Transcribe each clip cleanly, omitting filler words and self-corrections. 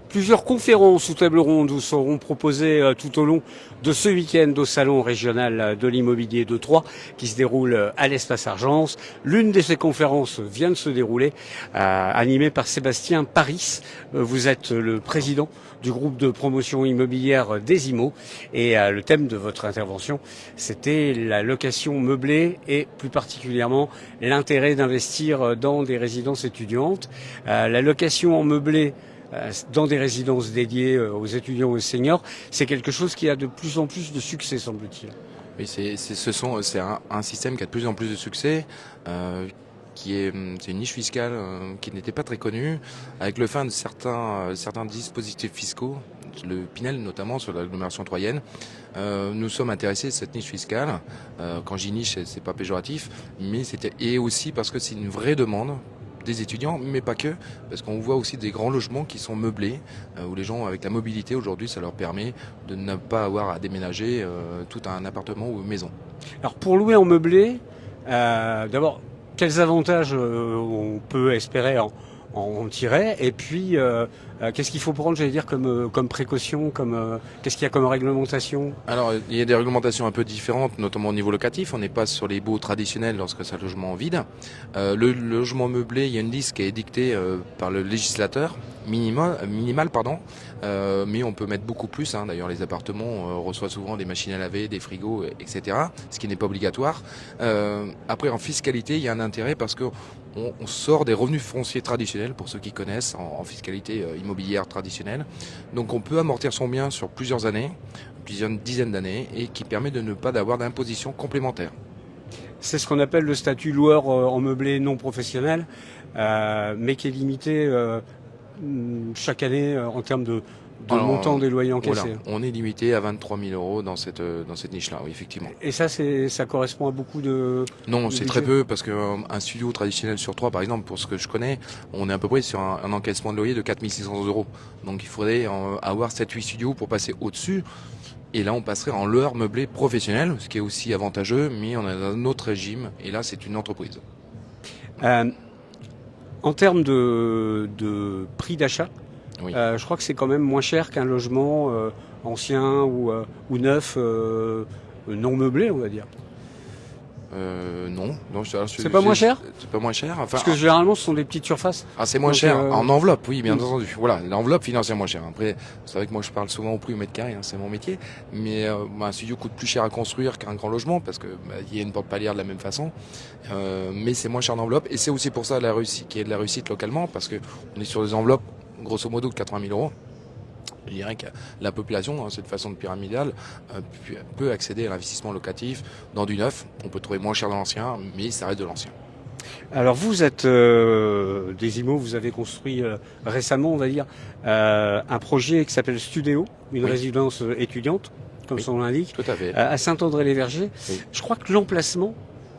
Plusieurs conférences ou tables rondes vous seront proposées tout au long de ce week-end au Salon régional de l'immobilier de Troyes qui se déroule à l'Espace Argence. L'une de ces conférences vient de se dérouler, animée par Sébastien Paris. Vous êtes le président du groupe de promotion immobilière des IMO et le thème de votre intervention, c'était la location meublée et plus particulièrement l'intérêt d'investir dans des résidences étudiantes. La location en meublé dans des résidences dédiées aux étudiants et aux seniors, c'est quelque chose qui a de plus en plus de succès, semble-t-il. Oui, c'est un système qui a de plus en plus de succès, c'est une niche fiscale qui n'était pas très connue, avec le fin de certains dispositifs fiscaux, le Pinel notamment sur l'agglomération troyenne. Nous sommes intéressés à cette niche fiscale. Quand je dis niche, c'est pas péjoratif, mais et aussi parce que c'est une vraie demande des étudiants, mais pas que, parce qu'on voit aussi des grands logements qui sont meublés, où les gens avec la mobilité aujourd'hui, ça leur permet de ne pas avoir à déménager tout un appartement ou une maison. Alors pour louer en meublé, d'abord, quels avantages on peut espérer en tirer, et puis qu'est-ce qu'il faut prendre, j'allais dire, comme précaution, qu'est-ce qu'il y a comme réglementation? Alors, il y a des réglementations un peu différentes, notamment au niveau locatif. On n'est pas sur les baux traditionnels lorsque c'est un logement vide. Le logement meublé, il y a une liste qui est édictée par le législateur, minimal, mais on peut mettre beaucoup plus. D'ailleurs, les appartements reçoivent souvent des machines à laver, des frigos, etc., ce qui n'est pas obligatoire. Après, en fiscalité, il y a un intérêt parce que on sort des revenus fonciers traditionnels, pour ceux qui connaissent, en fiscalité immobilière traditionnelle. Donc on peut amortir son bien sur plusieurs années, plusieurs dizaines d'années, et qui permet de ne pas avoir d'imposition complémentaire. C'est ce qu'on appelle le statut loueur en meublé non professionnel, mais qui est limité chaque année en termes de montant des loyers encaissés. Voilà, on est limité à 23 000 euros dans cette niche-là, oui, effectivement. Et ça, ça correspond à beaucoup de... Non, c'est très peu, parce qu'un studio traditionnel sur 3, par exemple, pour ce que je connais, on est à peu près sur un encaissement de loyer de 4 600 euros. Donc il faudrait avoir 7-8 studios pour passer au-dessus. Et là, on passerait en loueur meublé professionnel, ce qui est aussi avantageux, mais on a un autre régime, et là, c'est une entreprise. En termes de prix d'achat, oui. Je crois que c'est quand même moins cher qu'un logement ancien ou neuf, non meublé, on va dire. Non. C'est pas moins cher ? C'est pas moins cher. Enfin, parce que généralement, ce sont des petites surfaces. Ah, c'est moins cher en enveloppe, oui, bien entendu. Voilà, l'enveloppe financière moins chère. Après, c'est vrai que moi, je parle souvent au prix au mètre carré, c'est mon métier. Mais un studio coûte plus cher à construire qu'un grand logement parce que il y a une porte palière de la même façon. Mais c'est moins cher en enveloppe, et c'est aussi pour ça qu'il y a de la réussite localement, parce que on est sur des enveloppes grosso modo de 80 000 euros. Je dirais que la population, cette façon de pyramidale, peut accéder à l'investissement locatif dans du neuf. On peut trouver moins cher dans l'ancien, mais ça reste de l'ancien. Alors vous êtes des IMO, vous avez construit récemment, on va dire, un projet qui s'appelle Studéo, une résidence étudiante, comme son nom l'indique, tout à fait. À Saint-André-les-Vergers. Oui. Je crois que l'emplacement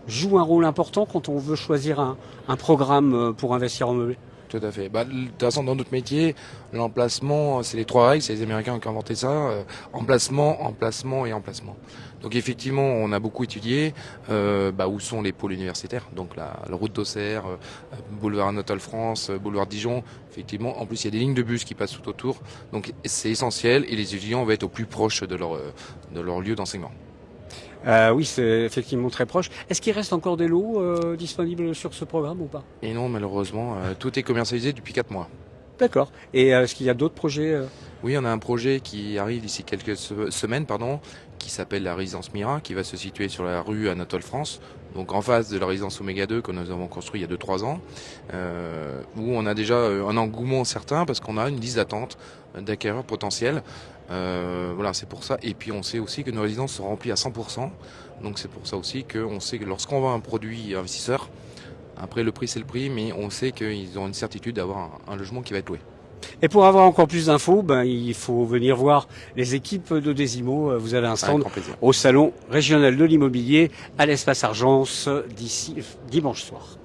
joue un rôle important quand on veut choisir un programme pour investir en meublé. Tout à fait. De toute façon, dans notre métier, l'emplacement, c'est les 3 règles, c'est les Américains qui ont inventé ça. Emplacement, emplacement et emplacement. Donc effectivement, on a beaucoup étudié où sont les pôles universitaires. Donc la route d'Auxerre, boulevard Anatole France, boulevard Dijon. Effectivement, en plus, il y a des lignes de bus qui passent tout autour. Donc c'est essentiel, et les étudiants vont être au plus proche de leur lieu d'enseignement. Oui, c'est effectivement très proche. Est-ce qu'il reste encore des lots disponibles sur ce programme ou pas? Et non, malheureusement, tout est commercialisé depuis 4 mois. D'accord. Et est-ce qu'il y a d'autres projets Oui, on a un projet qui arrive d'ici quelques semaines, qui s'appelle la résidence Mira, qui va se situer sur la rue Anatole France, donc en face de la résidence Oméga 2 que nous avons construit il y a 2-3 ans, où on a déjà un engouement certain parce qu'on a une liste d'attente d'acquéreurs potentiels. Voilà, c'est pour ça. Et puis on sait aussi que nos résidences sont remplies à 100%. Donc c'est pour ça aussi qu'on sait que lorsqu'on vend un produit investisseur, après le prix c'est le prix, mais on sait qu'ils ont une certitude d'avoir un logement qui va être loué. Et pour avoir encore plus d'infos, il faut venir voir les équipes de Desimo. Vous avez un stand au Salon régional de l'immobilier à l'Espace Argence d'ici dimanche soir.